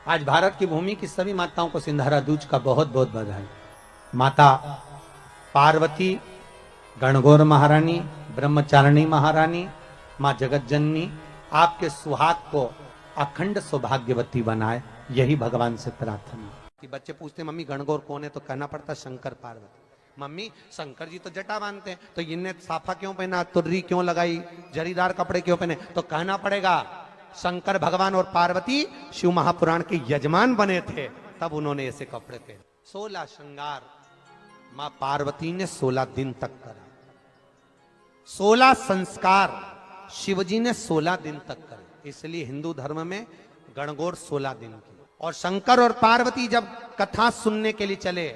आज भारत की भूमि की सभी माताओं को सिंधारा दूज का बहुत बहुत बधाई। माता पार्वती, गणगौर महारानी, ब्रह्मचारिणी महारानी, मां जगत जननी आपके सुहाग को अखंड सौभाग्यवती बनाए, यही भगवान से प्रार्थना। कि बच्चे पूछते मम्मी गणगौर कौन है, तो कहना पड़ता शंकर पार्वती। मम्मी शंकर जी तो जटा बांधते हैं, तो इनने साफा क्यों पहना, तुर्री क्यों लगाई, जरीदार कपड़े क्यों पहने, तो कहना पड़ेगा शंकर भगवान और पार्वती शिव महापुराण के यजमान बने थे, तब उन्होंने ऐसे कपड़े पहने। 16 श्रृंगार मां पार्वती ने 16 दिन तक करा, 16 संस्कार शिवजी ने 16 दिन तक करे। इसलिए हिंदू धर्म में गणगौर 16 दिन की। और शंकर और पार्वती जब कथा सुनने के लिए चले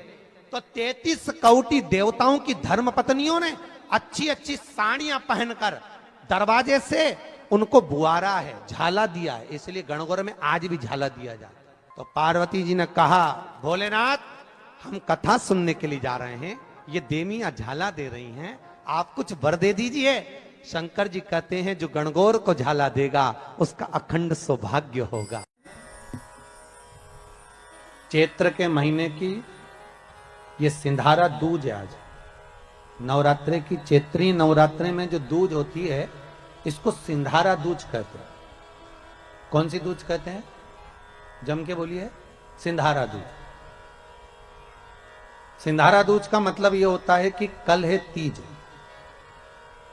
तो 33 कौटी देवताओं की धर्म पत्नियों ने अच्छी अच्छी साड़ियां पहनकर दरवाजे से उनको बुआरा है, झाला दिया है। इसलिए गणगौर में आज भी झाला दिया जाता है। तो पार्वती जी ने कहा भोलेनाथ, हम कथा सुनने के लिए जा रहे हैं, ये देवियां झाला दे रही हैं, आप कुछ वर दे दीजिए। शंकर जी कहते हैं जो गणगौर को झाला देगा उसका अखंड सौभाग्य होगा। चैत्र के महीने की ये सिंधारा दूज है। आज नवरात्रे की चैत्री नवरात्रे में जो दूज होती है इसको सिंधारा दूज कहते हैं। कौन सी दूज कहते हैं, जम के बोलिए। सिंधारा दूज। सिंधारा दूज का मतलब यह होता है कि कल है तीज,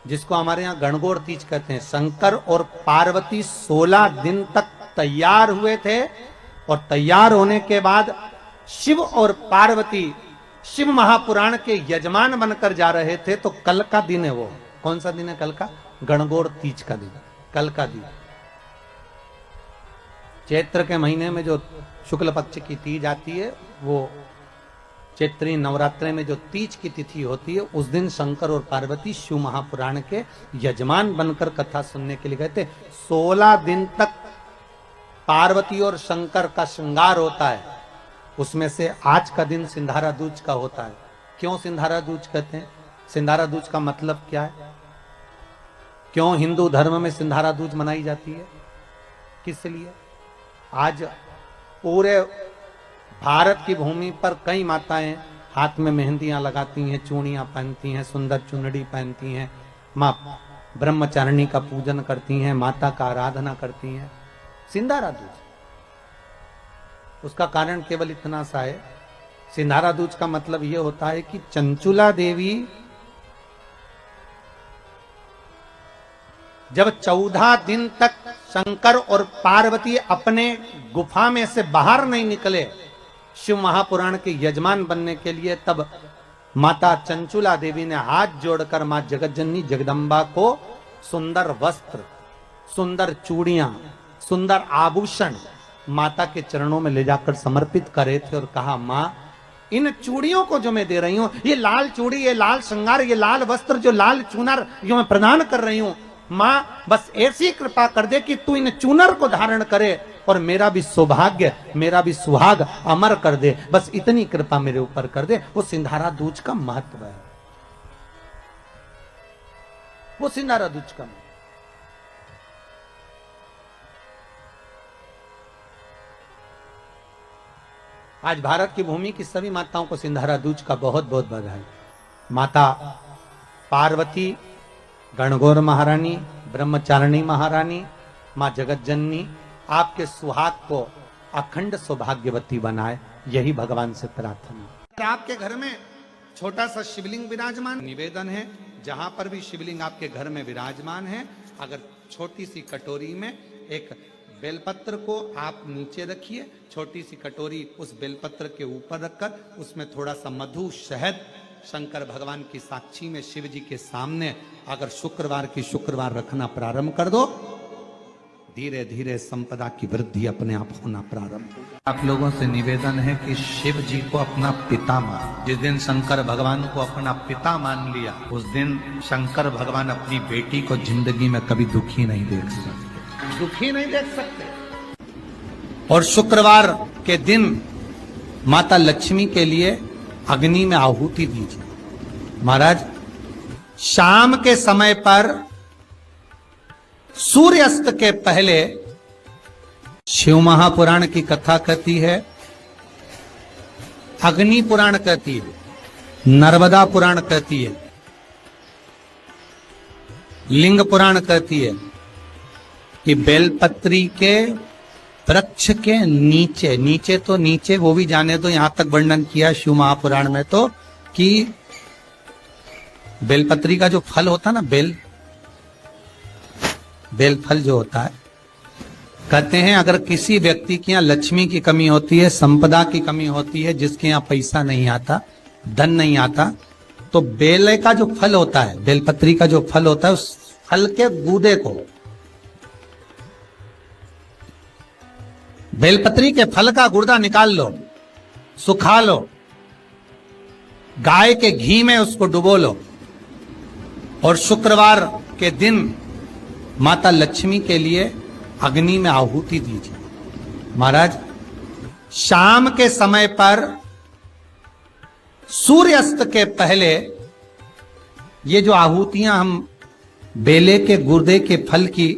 जिसको हमारे यहां गणगौर तीज कहते हैं। शंकर और पार्वती 16 दिन तक तैयार हुए थे और तैयार होने के बाद शिव और पार्वती शिव महापुराण के यजमान बनकर जा रहे थे। तो कल का दिन है वो। कौन सा दिन है कल का? गणगौर तीज का दिन, कल का दिन। चैत्र के महीने में जो शुक्ल पक्ष की तीज आती है, वो चैत्री नवरात्रे में जो तीज की तिथि होती है, उस दिन शंकर और पार्वती शिव महापुराण के यजमान बनकर कथा सुनने के लिए गए थे। 16 दिन तक पार्वती और शंकर का श्रृंगार होता है। उसमें से आज का दिन सिंधारा दूज का होता है। क्यों सिंधारा दूज कहते हैं? सिंधारा दूज का मतलब क्या है? क्यों हिंदू धर्म में सिंधारा दूज मनाई जाती है? किस लिए? आज पूरे भारत की भूमि पर कई माताएं हाथ में मेहंदियां लगाती हैं, चूड़ियां पहनती हैं, सुंदर चुनड़ी पहनती हैं, मां ब्रह्मचारिणी का पूजन करती हैं, माता का आराधना करती हैं। सिंधारा दूज, उसका कारण केवल इतना सा है। सिंधारा दूज का मतलब यह होता है कि चंचुला देवी जब 14 दिन तक शंकर और पार्वती अपने गुफा में से बाहर नहीं निकले शिव महापुराण के यजमान बनने के लिए, तब माता चंचुला देवी ने हाथ जोड़कर मां जगत जननी जगदम्बा को सुंदर वस्त्र, सुंदर चूड़ियां, सुंदर आभूषण माता के चरणों में ले जाकर समर्पित करे थे और कहा मां, इन चूड़ियों को जो मैं दे रही हूं, ये लाल चूड़ी, ये लाल श्रृंगार, ये लाल वस्त्र, जो लाल चूनर जो मैं प्रदान कर रही हूं, मां बस ऐसी कृपा कर दे कि तू इन चूनर को धारण करे और मेरा भी सौभाग्य, मेरा भी सुहाग अमर कर दे। बस इतनी कृपा मेरे ऊपर कर दे। वो सिंधारा दूज का महत्व है। वो सिंधारा दूज का महत्व। आज भारत की भूमि की सभी माताओं को सिंधारा दूज का बहुत बहुत बधाई। माता पार्वती, गणगौर महारानी, ब्रह्मचारिणी महारानी, मां जगत जननी आपके सुहाग को अखंड सौभाग्यवती बनाए, यही भगवान से प्रार्थना। आपके घर में छोटा सा शिवलिंग विराजमान, निवेदन है जहां पर भी शिवलिंग आपके घर में विराजमान है, अगर छोटी सी कटोरी में एक बेलपत्र को आप नीचे रखिए, छोटी सी कटोरी उस बेलपत्र के ऊपर रखकर उसमें थोड़ा सा मधु, शहद, शंकर भगवान की साक्षी में शिव जी के सामने अगर शुक्रवार की शुक्रवार रखना प्रारंभ कर दो, धीरे धीरे संपदा की वृद्धि अपने आप होना प्रारंभ होगा। आप लोगों से निवेदन है कि शिव जी को अपना पिता मान। जिस दिन शंकर भगवान को अपना पिता मान लिया, उस दिन शंकर भगवान अपनी बेटी को जिंदगी में कभी दुखी नहीं देख सकते, दुखी नहीं देख सकते। और शुक्रवार के दिन माता लक्ष्मी के लिए अग्नि में आहुति दीजिए। महाराज, शाम के समय पर सूर्यास्त के पहले शिव महापुराण की कथा कहती है, अग्नि पुराण कहती है, नर्मदा पुराण कहती है, लिंग पुराण कहती है कि बेलपत्री के वृक्ष के नीचे, नीचे तो नीचे वो भी जाने दो, यहां तक वर्णन किया शिव महापुराण में तो कि बेलपत्री का जो फल होता है ना, बेल फल जो होता है, कहते हैं अगर किसी व्यक्ति के यहाँ लक्ष्मी की कमी होती है, संपदा की कमी होती है, जिसके यहाँ पैसा नहीं आता, धन नहीं आता, तो बेल का जो फल होता है, बेलपत्री का जो फल होता है, उस फल के गूदे को, बेलपत्री के फल का गुर्दा निकाल लो, सुखा लो, गाय के घी में उसको डुबो लो और शुक्रवार के दिन माता लक्ष्मी के लिए अग्नि में आहुति दीजिए। महाराज, शाम के समय पर सूर्यास्त के पहले ये जो आहुतियां हम बेले के गुर्दे के फल की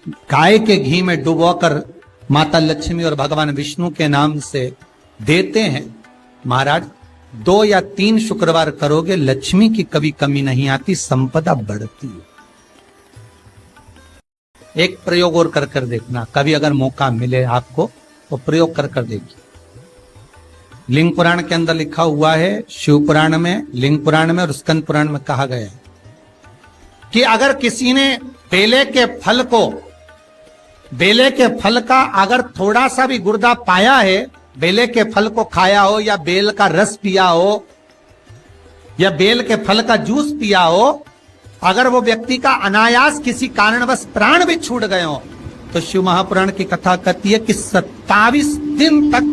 गाय के घी में डुबोकर माता लक्ष्मी और भगवान विष्णु के नाम से देते हैं, महाराज 2 या 3 शुक्रवार करोगे, लक्ष्मी की कभी कमी नहीं आती, संपदा बढ़ती है। एक प्रयोग और कर कर देखना, कभी अगर मौका मिले आपको तो प्रयोग कर कर देखिए। लिंग पुराण के अंदर लिखा हुआ है, शिव पुराण में, लिंग पुराण में और स्कंद पुराण में कहा गया है कि अगर किसी ने बेले के फल का अगर थोड़ा सा भी गुर्दा पाया है, बेले के फल को खाया हो या बेल का रस पिया हो या बेल के फल का जूस पिया हो, अगर वो व्यक्ति का अनायास किसी कारणवश प्राण भी छूट गए हो, तो शिव महापुराण की कथा कहती है कि 27 दिन तक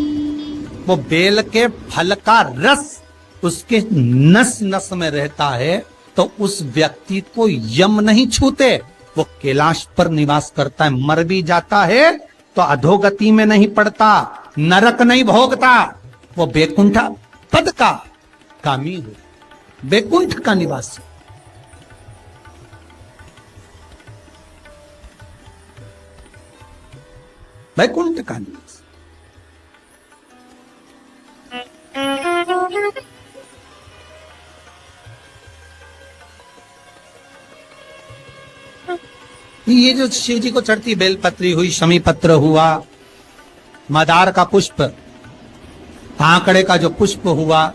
वो बेल के फल का रस उसके नस नस में रहता है, तो उस व्यक्ति को यम नहीं छूते, वो कैलाश पर निवास करता है। मर भी जाता है तो अधोगति में नहीं पड़ता, नरक नहीं भोगता, वो बैकुंठ पद का कामी हो, बैकुंठ का निवासी। बैकुंठ का निवास। ये जो शिव जी को चढ़ती बेलपत्री हुई, शमी पत्र हुआ, मदार का पुष्प, आंकड़े का जो पुष्प हुआ,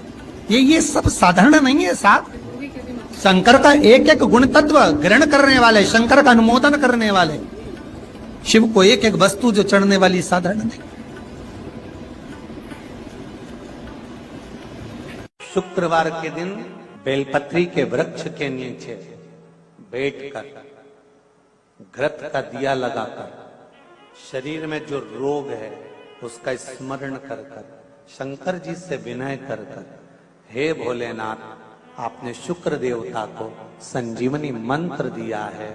ये सब साधारण नहीं है साहब। शंकर का एक एक गुण तत्व ग्रहण करने वाले, शंकर का अनुमोदन करने वाले, शिव को एक एक वस्तु जो चढ़ने वाली साधारण नहीं। शुक्रवार के दिन बेलपत्री के वृक्ष के नीचे बैठकर घृत का दिया लगाकर शरीर में जो रोग है उसका स्मरण कर कर शंकर जी से विनय कर कर, हे भोलेनाथ, आपने शुक्र देवता को संजीवनी मंत्र दिया है,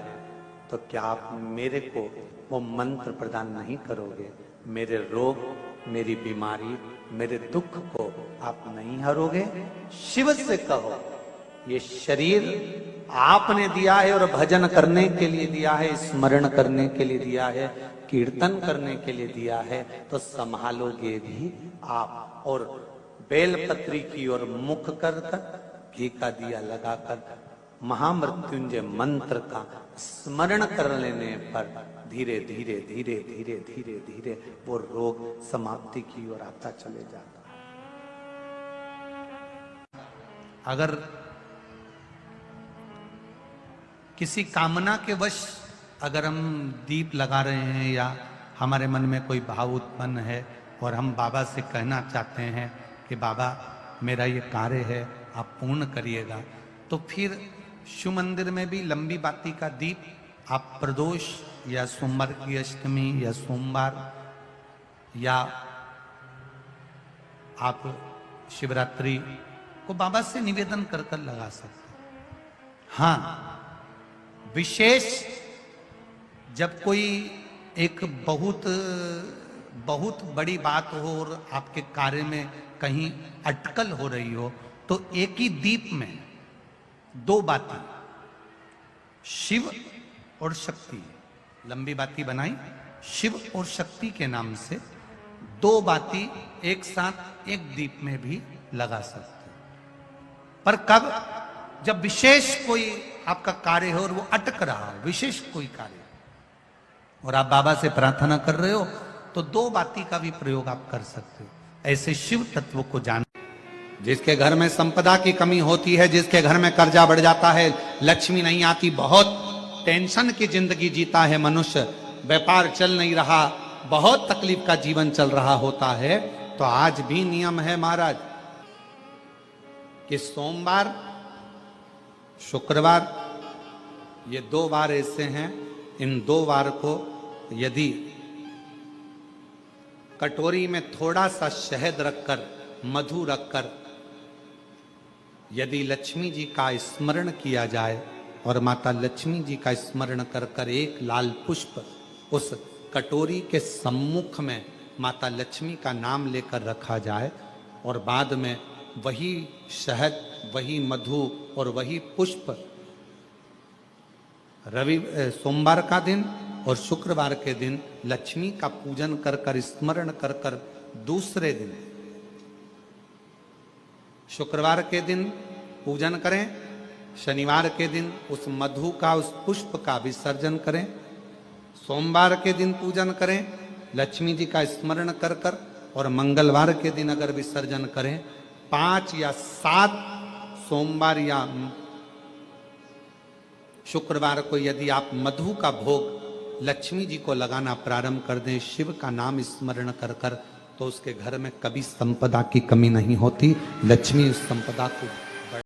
तो क्या आप मेरे को वो मंत्र प्रदान नहीं करोगे? मेरे रोग, मेरी बीमारी, मेरे दुख को आप नहीं हरोगे? शिव से कहो, ये शरीर आपने दिया है और भजन करने के लिए दिया है, स्मरण करने के लिए दिया है, कीर्तन करने के लिए दिया है, तो संभालोगे भी आप। और बेलपत्री की ओर मुख कर कर घी का दिया लगाकर महामृत्युंजय मंत्र का स्मरण कर लेने पर धीरे धीरे धीरे धीरे धीरे धीरे वो रोग समाप्ति की ओर आता चले जाता है। अगर किसी कामना के वश अगर हम दीप लगा रहे हैं या हमारे मन में कोई भाव उत्पन्न है और हम बाबा से कहना चाहते हैं कि बाबा मेरा ये कार्य है आप पूर्ण करिएगा, तो फिर शिव मंदिर में भी लंबी बाती का दीप आप प्रदोष या सोमवार की अष्टमी या सोमवार या आप शिवरात्रि को बाबा से निवेदन कर कर लगा सकते हैं। हाँ, विशेष जब कोई एक बहुत बड़ी बात हो और आपके कार्य में कहीं अटकल हो रही हो, तो एक ही दीप में 2 बाती, शिव और शक्ति, लंबी बाती बनाई शिव और शक्ति के नाम से 2 बाती एक साथ एक दीप में भी लगा सकते हैं। पर कब? जब विशेष कोई आपका कार्य हो और वो अटक रहा हो, विशेष कोई कार्य, और आप बाबा से प्रार्थना कर रहे हो, तो 2 बाती का भी प्रयोग आप कर सकते हो। ऐसे शिव तत्व को जान। जिसके घर में संपदा की कमी होती है, जिसके घर में कर्जा बढ़ जाता है, लक्ष्मी नहीं आती, बहुत टेंशन की जिंदगी जीता है मनुष्य, व्यापार चल नहीं रहा, बहुत तकलीफ का जीवन चल रहा होता है, तो आज भी नियम है महाराज कि सोमवार, शुक्रवार, ये 2 बार ऐसे हैं, इन 2 बार को यदि कटोरी में थोड़ा सा शहद रखकर, मधु रखकर, यदि लक्ष्मी जी का स्मरण किया जाए और माता लक्ष्मी जी का स्मरण कर कर एक लाल पुष्प उस कटोरी के सम्मुख में माता लक्ष्मी का नाम लेकर रखा जाए, और बाद में वही शहद, वही मधु और वही पुष्प सोमवार का दिन और शुक्रवार के दिन लक्ष्मी का पूजन कर कर, स्मरण कर कर, दूसरे दिन शुक्रवार के दिन पूजन करें, शनिवार के दिन उस मधु का, उस पुष्प का विसर्जन करें, सोमवार के दिन पूजन करें लक्ष्मी जी का स्मरण कर कर, और मंगलवार के दिन अगर विसर्जन करें, 5 या 7 सोमवार या शुक्रवार को यदि आप मधु का भोग लक्ष्मी जी को लगाना प्रारंभ कर दें, शिव का नाम स्मरण कर कर, तो उसके घर में कभी संपदा की कमी नहीं होती। लक्ष्मी उस संपदा को